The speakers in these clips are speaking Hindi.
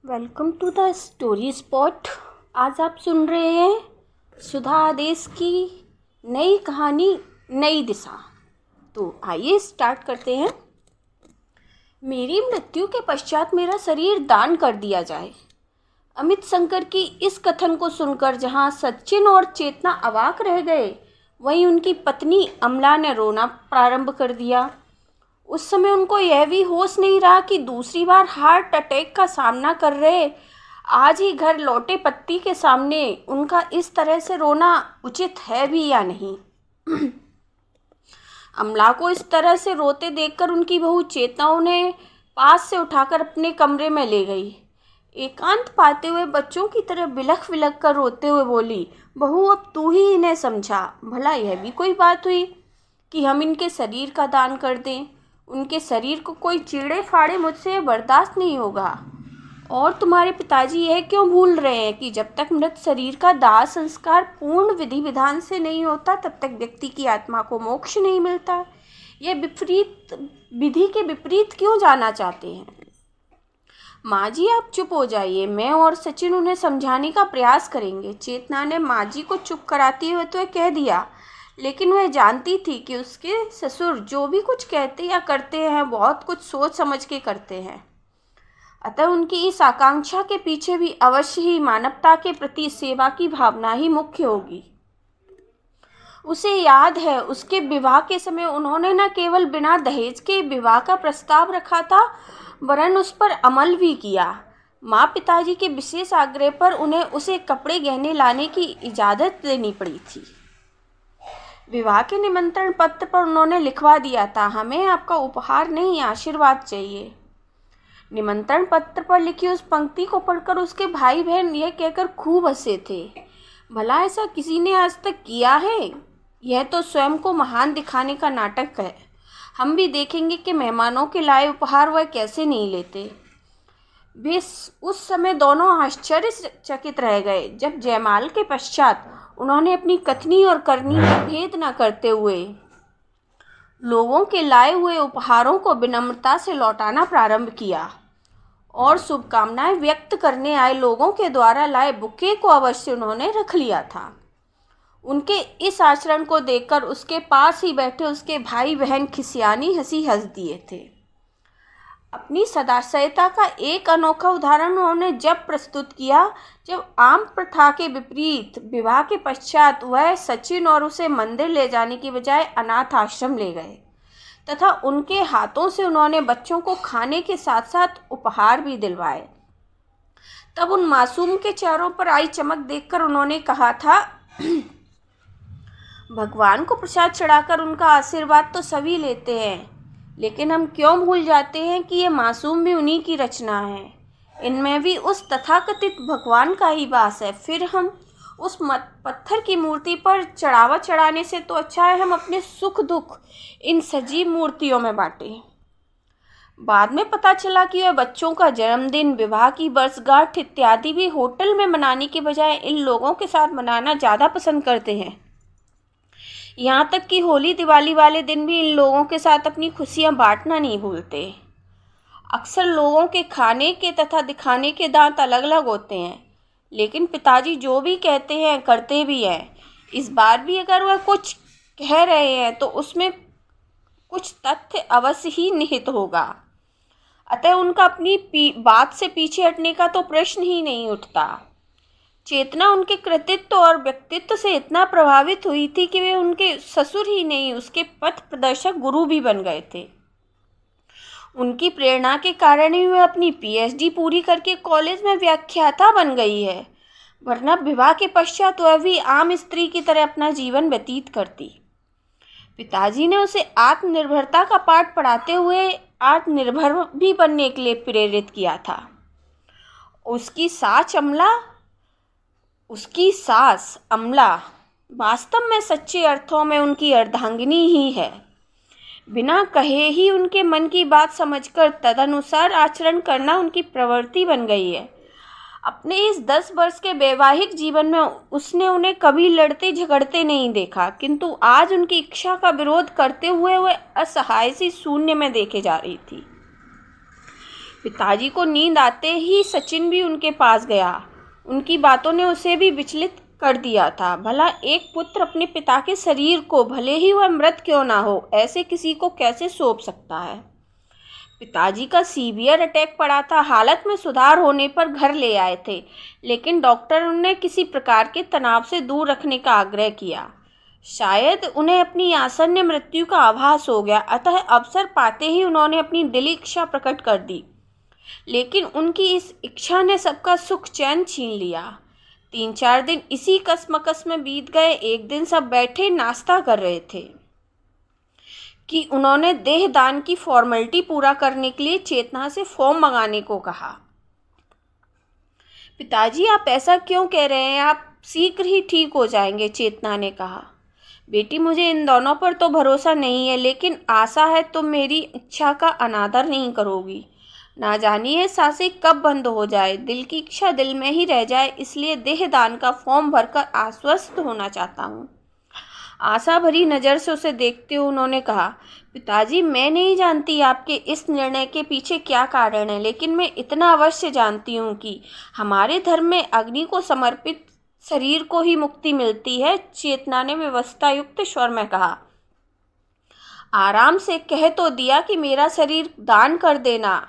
Welcome to the story spot. आज आप सुन रहे हैं सुधा आदेश की नई कहानी नई दिशा। तो आइए स्टार्ट करते हैं। मेरी मृत्यु के पश्चात मेरा शरीर दान कर दिया जाए। अमित शंकर की इस कथन को सुनकर जहां सचिन और चेतना अवाक रह गए, वहीं उनकी पत्नी अमला ने रोना प्रारंभ कर दिया। उस समय उनको यह भी होश नहीं रहा कि दूसरी बार हार्ट अटैक का सामना कर रहे आज ही घर लौटे पति के सामने उनका इस तरह से रोना उचित है भी या नहीं। अमला को इस तरह से रोते देखकर उनकी बहू चेतना उन्हें पास से उठाकर अपने कमरे में ले गई। एकांत पाते हुए बच्चों की तरह बिलख बिलख कर रोते हुए बोली, बहू अब तू ही इन्हें समझा। भला यह भी कोई बात हुई कि हम इनके शरीर का दान कर दें। उनके शरीर को कोई चीड़े फाड़े मुझसे बर्दाश्त नहीं होगा। और तुम्हारे पिताजी यह क्यों भूल रहे हैं कि जब तक मृत शरीर का दाह संस्कार पूर्ण विधि विधान से नहीं होता तब तक व्यक्ति की आत्मा को मोक्ष नहीं मिलता। यह विपरीत विधि के विपरीत क्यों जाना चाहते हैं? माँ जी आप चुप हो जाइए, मैं और सचिन उन्हें समझाने का प्रयास करेंगे। चेतना ने माँ जी को चुप कराते हुए तो कह दिया, लेकिन वह जानती थी कि उसके ससुर जो भी कुछ कहते या करते हैं बहुत कुछ सोच समझ के करते हैं। अतः उनकी इस आकांक्षा के पीछे भी अवश्य ही मानवता के प्रति सेवा की भावना ही मुख्य होगी। उसे याद है उसके विवाह के समय उन्होंने न केवल बिना दहेज के विवाह का प्रस्ताव रखा था, वरन उस पर अमल भी किया। माँ पिताजी के विशेष आग्रह पर उन्हें उसे कपड़े गहने लाने की इजाज़त देनी पड़ी थी। विवाह के निमंत्रण पत्र पर उन्होंने लिखवा दिया था, हमें आपका उपहार नहीं आशीर्वाद चाहिए। निमंत्रण पत्र पर लिखी उस पंक्ति को पढ़कर उसके भाई बहन यह कहकर खूब हंसे थे, भला ऐसा किसी ने आज तक किया है? यह तो स्वयं को महान दिखाने का नाटक है। हम भी देखेंगे कि मेहमानों के लाए उपहार वह कैसे नहीं लेते। वे उस समय दोनों आश्चर्यचकित रह गए जब जयमाल के पश्चात उन्होंने अपनी कथनी और करनी का भेद न करते हुए लोगों के लाए हुए उपहारों को विनम्रता से लौटाना प्रारंभ किया और शुभकामनाएं व्यक्त करने आए लोगों के द्वारा लाए बुके को अवश्य उन्होंने रख लिया था। उनके इस आचरण को देखकर उसके पास ही बैठे उसके भाई बहन खिसियानी हंसी हंस दिए थे। अपनी सदाशयता का एक अनोखा उदाहरण उन्होंने जब प्रस्तुत किया जब आम प्रथा के विपरीत विवाह के पश्चात वह सचिन और उसे मंदिर ले जाने की बजाय अनाथ आश्रम ले गए तथा उनके हाथों से उन्होंने बच्चों को खाने के साथ साथ उपहार भी दिलवाए। तब उन मासूम के चेहरों पर आई चमक देखकर उन्होंने कहा था, भगवान को प्रसाद चढ़ाकर उनका आशीर्वाद तो सभी लेते हैं, लेकिन हम क्यों भूल जाते हैं कि ये मासूम भी उन्हीं की रचना है। इनमें भी उस तथाकथित भगवान का ही वास है। फिर हम उस पत्थर की मूर्ति पर चढ़ावा चढ़ाने से तो अच्छा है हम अपने सुख दुख इन सजीव मूर्तियों में बांटें। बाद में पता चला कि वह बच्चों का जन्मदिन, विवाह की वर्षगांठ इत्यादि भी होटल में मनाने के बजाय इन लोगों के साथ मनाना ज़्यादा पसंद करते हैं। यहाँ तक कि होली दिवाली वाले दिन भी इन लोगों के साथ अपनी खुशियाँ बांटना नहीं भूलते। अक्सर लोगों के खाने के तथा दिखाने के दांत अलग अलग होते हैं, लेकिन पिताजी जो भी कहते हैं करते भी हैं। इस बार भी अगर वह कुछ कह रहे हैं तो उसमें कुछ तथ्य अवश्य ही निहित होगा। अतः उनका अपनी बात से पीछे हटने का तो प्रश्न ही नहीं उठता। चेतना उनके कृतित्व और व्यक्तित्व से इतना प्रभावित हुई थी कि वे उनके ससुर ही नहीं उसके पथ प्रदर्शक गुरु भी बन गए थे। उनकी प्रेरणा के कारण ही वह अपनी पीएचडी पूरी करके कॉलेज में व्याख्याता बन गई है, वरना विवाह के पश्चात वह भी आम स्त्री की तरह अपना जीवन व्यतीत करती। पिताजी ने उसे आत्मनिर्भरता का पाठ पढ़ाते हुए आत्मनिर्भर भी बनने के लिए प्रेरित किया था। उसकी सास अमला वास्तव में सच्चे अर्थों में उनकी अर्धांगिनी ही है। बिना कहे ही उनके मन की बात समझकर तदनुसार आचरण करना उनकी प्रवृत्ति बन गई है। अपने इस 10 वर्ष के वैवाहिक जीवन में उसने उन्हें कभी लड़ते झगड़ते नहीं देखा, किंतु आज उनकी इच्छा का विरोध करते हुए वह असहाय सी शून्य में देखे जा रही थी। पिताजी को नींद आते ही सचिन भी उनके पास गया। उनकी बातों ने उसे भी विचलित कर दिया था। भला एक पुत्र अपने पिता के शरीर को, भले ही वह मृत क्यों ना हो, ऐसे किसी को कैसे सौंप सकता है। पिताजी का सीवियर अटैक पड़ा था। हालत में सुधार होने पर घर ले आए थे, लेकिन डॉक्टर उन्हें किसी प्रकार के तनाव से दूर रखने का आग्रह किया। शायद उन्हें अपनी आसन्न मृत्यु का आभास हो गया, अतः अवसर पाते ही उन्होंने अपनी दिली इच्छा प्रकट कर दी। लेकिन उनकी इस इच्छा ने सबका सुख चैन छीन लिया। 3-4 दिन इसी कसमकस में बीत गए। एक दिन सब बैठे नाश्ता कर रहे थे कि उन्होंने देह दान की फॉर्मेलिटी पूरा करने के लिए चेतना से फॉर्म मंगाने को कहा। पिताजी, आप ऐसा क्यों कह रहे हैं? आप शीघ्र ही ठीक हो जाएंगे, चेतना ने कहा। बेटी, मुझे इन दोनों पर तो भरोसा नहीं है, लेकिन आशा है तुम मेरी इच्छा का अनादर नहीं करोगी। ना जानिए सांसें कब बंद हो जाए, दिल की इच्छा दिल में ही रह जाए, इसलिए देह दान का फॉर्म भरकर आश्वस्त होना चाहता हूँ। आशा भरी नज़र से उसे देखते हुए उन्होंने कहा, पिताजी, मैं नहीं जानती आपके इस निर्णय के पीछे क्या कारण है, लेकिन मैं इतना अवश्य जानती हूँ कि हमारे धर्म में अग्नि को समर्पित शरीर को ही मुक्ति मिलती है। चेतना ने व्यवस्था युक्त स्वर में कहा। आराम से कह तो दिया कि मेरा शरीर दान कर देना,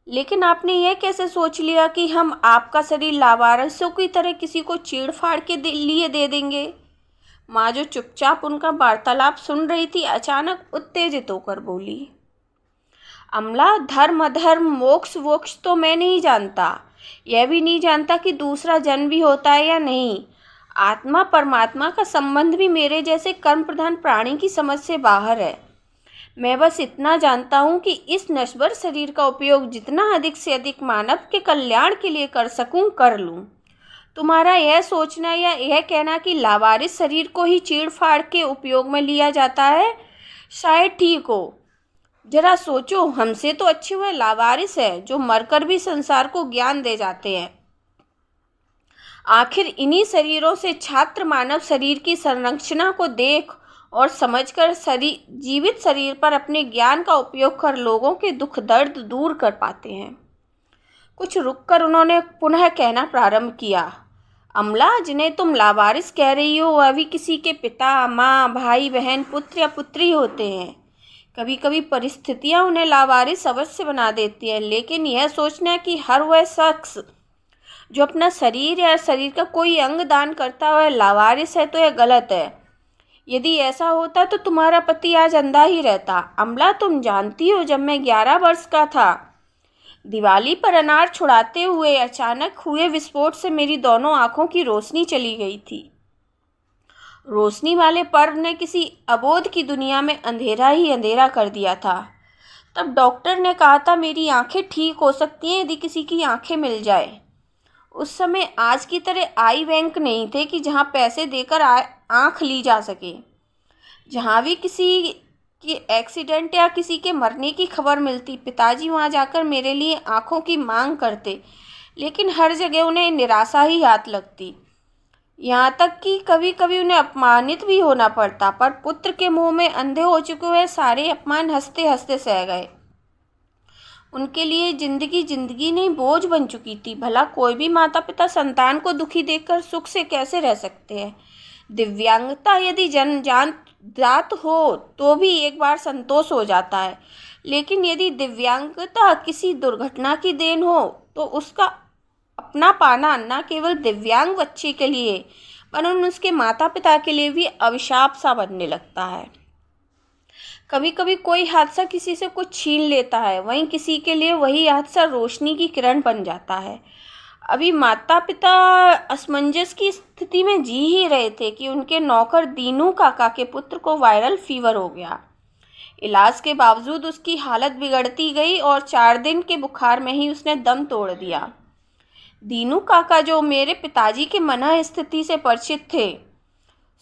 लेकिन आपने यह कैसे सोच लिया कि हम आपका शरीर लावारिसों की तरह किसी को चीड़ फाड़ के लिए दे देंगे? माँ, जो चुपचाप उनका वार्तालाप सुन रही थी, अचानक उत्तेजित होकर बोली, अमला, धर्म अधर्म, मोक्ष वोक्ष तो मैं नहीं जानता। यह भी नहीं जानता कि दूसरा जन्म भी होता है या नहीं। आत्मा परमात्मा का संबंध भी मेरे जैसे कर्म प्रधान प्राणी की समझ से बाहर है। मैं बस इतना जानता हूँ कि इस नश्वर शरीर का उपयोग जितना अधिक से अधिक मानव के कल्याण के लिए कर सकूँ कर लूँ। तुम्हारा यह सोचना या यह कहना कि लावारिस शरीर को ही चीड़ फाड़ के उपयोग में लिया जाता है, शायद ठीक हो। जरा सोचो, हमसे तो अच्छे हुए लावारिस है जो मरकर भी संसार को ज्ञान दे जाते हैं। आखिर इन्हीं शरीरों से छात्र मानव शरीर की संरचना को देख और समझकर जीवित शरीर पर अपने ज्ञान का उपयोग कर लोगों के दुख दर्द दूर कर पाते हैं। कुछ रुककर उन्होंने पुनः कहना प्रारंभ किया, अमला, जिन्हें तुम लावारिस कह रही हो, वह भी किसी के पिता, माँ, भाई, बहन, पुत्र या पुत्री होते हैं। कभी कभी परिस्थितियाँ उन्हें लावारिस अवश्य बना देती है, लेकिन यह सोचना कि हर वह शख्स जो अपना शरीर या शरीर का कोई अंग दान करता है वह लावारिस है, तो यह गलत है। यदि ऐसा होता तो तुम्हारा पति आज अंधा ही रहता। अमला, तुम जानती हो, जब मैं 11 वर्ष का था, दिवाली पर अनार छुड़ाते हुए अचानक हुए विस्फोट से मेरी दोनों आंखों की रोशनी चली गई थी। रोशनी वाले पर्व ने किसी अबोध की दुनिया में अंधेरा ही अंधेरा कर दिया था। तब डॉक्टर ने कहा था मेरी आंखें ठीक हो सकती हैं यदि किसी की आंखें मिल जाए। उस समय आज की तरह आई बैंक नहीं थे कि जहां पैसे देकर आंख ली जा सके। जहां भी किसी कि एक्सीडेंट या किसी के मरने की खबर मिलती, पिताजी वहां जाकर मेरे लिए आंखों की मांग करते, लेकिन हर जगह उन्हें निराशा ही हाथ लगती। यहाँ तक कि कभी कभी उन्हें अपमानित भी होना पड़ता, पर पुत्र के मुंह में अंधे हो चुके हुए सारे अपमान हंसते हंसते सह गए। उनके लिए जिंदगी नहीं बोझ बन चुकी थी। भला कोई भी माता पिता संतान को दुखी देखकर सुख से कैसे रह सकते हैं? दिव्यांगता यदि जात हो तो भी एक बार संतोष हो जाता है, लेकिन यदि दिव्यांगता किसी दुर्घटना की देन हो तो उसका अपना पाना न केवल दिव्यांग बच्चे के लिए वरन उसके माता पिता के लिए भी अभिशाप सा बनने लगता है। कभी कभी कोई हादसा किसी से कुछ छीन लेता है, वहीं किसी के लिए वही हादसा रोशनी की किरण बन जाता है। अभी माता पिता असमंजस की स्थिति में जी ही रहे थे कि उनके नौकर दीनू काका के पुत्र को वायरल फीवर हो गया। इलाज के बावजूद उसकी हालत बिगड़ती गई और 4 दिन के बुखार में ही उसने दम तोड़ दिया। दीनू काका, जो मेरे पिताजी के मना स्थिति से परिचित थे,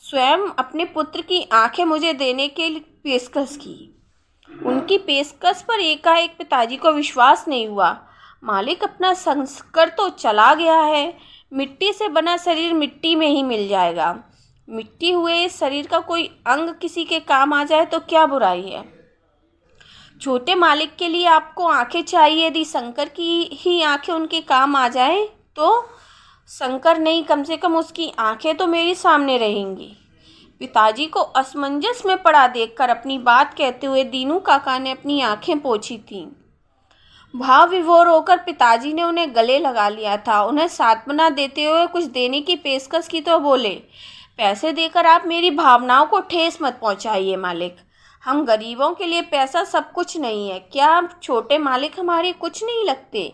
स्वयं अपने पुत्र की आंखें मुझे देने के लिए पेशकश की। उनकी पेशकश पर एकाएक पिताजी को विश्वास नहीं हुआ। मालिक, अपना संस्कार तो चला गया है। मिट्टी से बना शरीर मिट्टी में ही मिल जाएगा। मिट्टी हुए इस शरीर का कोई अंग किसी के काम आ जाए तो क्या बुराई है? छोटे मालिक के लिए आपको आंखें चाहिए, यदि शंकर की ही आंखें उनके काम आ जाए तो? शंकर नहीं, कम से कम उसकी आंखें तो मेरे सामने रहेंगी। पिताजी को असमंजस में पड़ा देखकर अपनी बात कहते हुए दीनू काका ने अपनी आंखें पोंछी थीं। भाव विभोर होकर पिताजी ने उन्हें गले लगा लिया था। उन्हें सांत्वना देते हुए कुछ देने की पेशकश की तो बोले, पैसे देकर आप मेरी भावनाओं को ठेस मत पहुंचाइए मालिक। हम गरीबों के लिए पैसा सब कुछ नहीं है। क्या आप छोटे मालिक हमारे कुछ नहीं लगते?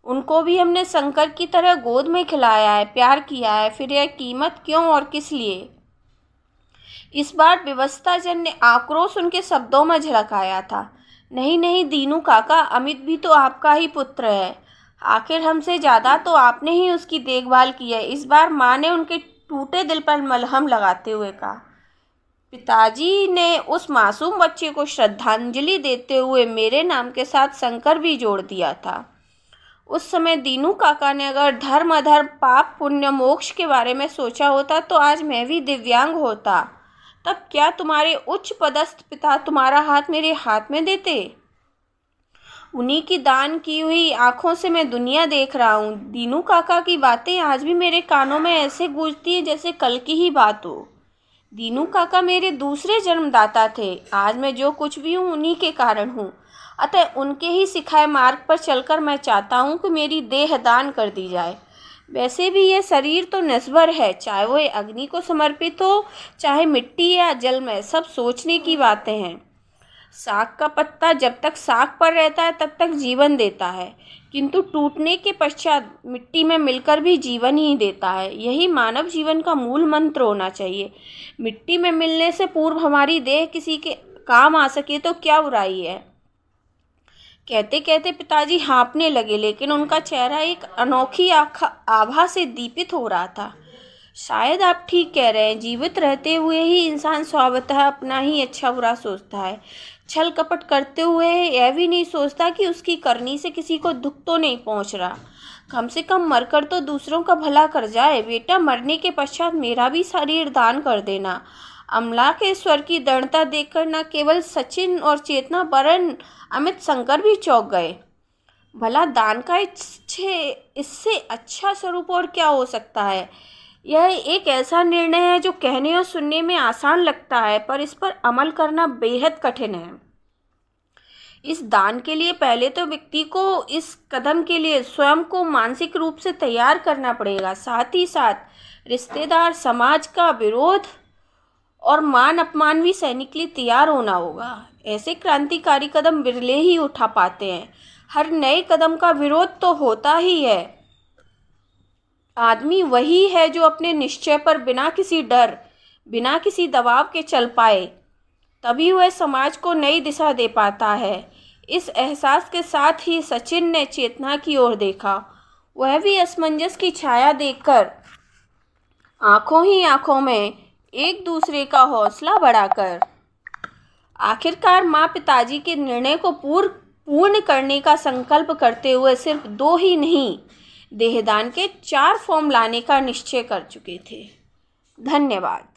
उनको भी हमने शंकर की तरह गोद में खिलाया है, प्यार किया है, फिर यह कीमत क्यों और किस लिए? इस बार व्यवस्थाजन्य आक्रोश उनके शब्दों में झलक आया था। नहीं नहीं दीनू काका, अमित भी तो आपका ही पुत्र है। आखिर हमसे ज़्यादा तो आपने ही उसकी देखभाल की है। इस बार माँ ने उनके टूटे दिल पर मलहम लगाते हुए कहा। पिताजी ने उस मासूम बच्चे को श्रद्धांजलि देते हुए मेरे नाम के साथ शंकर भी जोड़ दिया था। उस समय दीनू काका ने अगर धर्म अधर्म, पाप पुण्य, मोक्ष के बारे में सोचा होता तो आज मैं भी दिव्यांग होता। तब क्या तुम्हारे उच्च पदस्थ पिता तुम्हारा हाथ मेरे हाथ में देते? उन्हीं की दान की हुई आंखों से मैं दुनिया देख रहा हूँ। दीनू काका की बातें आज भी मेरे कानों में ऐसे गूंजती है जैसे कल की ही बात हो। दीनू काका मेरे दूसरे जन्मदाता थे। आज मैं जो कुछ भी हूँ उन्हीं के कारण हूँ। अतः उनके ही सिखाए मार्ग पर चलकर मैं चाहता हूँ कि मेरी देह दान कर दी जाए। वैसे भी यह शरीर तो नश्वर है, चाहे वो अग्नि को समर्पित हो, चाहे मिट्टी या जल में, सब सोचने की बातें हैं। साग का पत्ता जब तक साग पर रहता है तब तक जीवन देता है, किंतु टूटने के पश्चात मिट्टी में मिलकर भी जीवन ही देता है। यही मानव जीवन का मूल मंत्र होना चाहिए। मिट्टी में मिलने से पूर्व हमारी देह किसी के काम आ सके तो क्या बुराई है? कहते कहते पिताजी हाँफने लगे, लेकिन उनका चेहरा एक अनोखी आभा से दीपित हो रहा था। शायद आप ठीक कह रहे हैं। जीवित रहते हुए ही इंसान स्वभावतः अपना ही अच्छा बुरा सोचता है। छल कपट करते हुए यह भी नहीं सोचता कि उसकी करनी से किसी को दुख तो नहीं पहुंच रहा। कम से कम मरकर तो दूसरों का भला कर जाए। बेटा, मरने के पश्चात मेरा भी शरीर दान कर देना। अमलाकेश्वर की दृढ़ता देखकर न केवल सचिन और चेतना वरन अमित शंकर भी चौंक गए। भला दान का इससे अच्छा स्वरूप और क्या हो सकता है? यह एक ऐसा निर्णय है जो कहने और सुनने में आसान लगता है, पर इस पर अमल करना बेहद कठिन है। इस दान के लिए पहले तो व्यक्ति को इस कदम के लिए स्वयं को मानसिक रूप से तैयार करना पड़ेगा। साथ ही साथ रिश्तेदार, समाज का विरोध और मान अपमान भी सहने के लिए तैयार होना होगा। ऐसे क्रांतिकारी कदम बिरले ही उठा पाते हैं। हर नए कदम का विरोध तो होता ही है। आदमी वही है जो अपने निश्चय पर बिना किसी डर, बिना किसी दबाव के चल पाए, तभी वह समाज को नई दिशा दे पाता है। इस एहसास के साथ ही सचिन ने चेतना की ओर देखा। वह भी असमंजस की छाया देखकर आंखों ही आंखों में एक दूसरे का हौसला बढ़ाकर आखिरकार माँ पिताजी के निर्णय को पूर्ण करने का संकल्प करते हुए सिर्फ 2 ही नहीं, देहदान के 4 फॉर्म लाने का निश्चय कर चुके थे। धन्यवाद।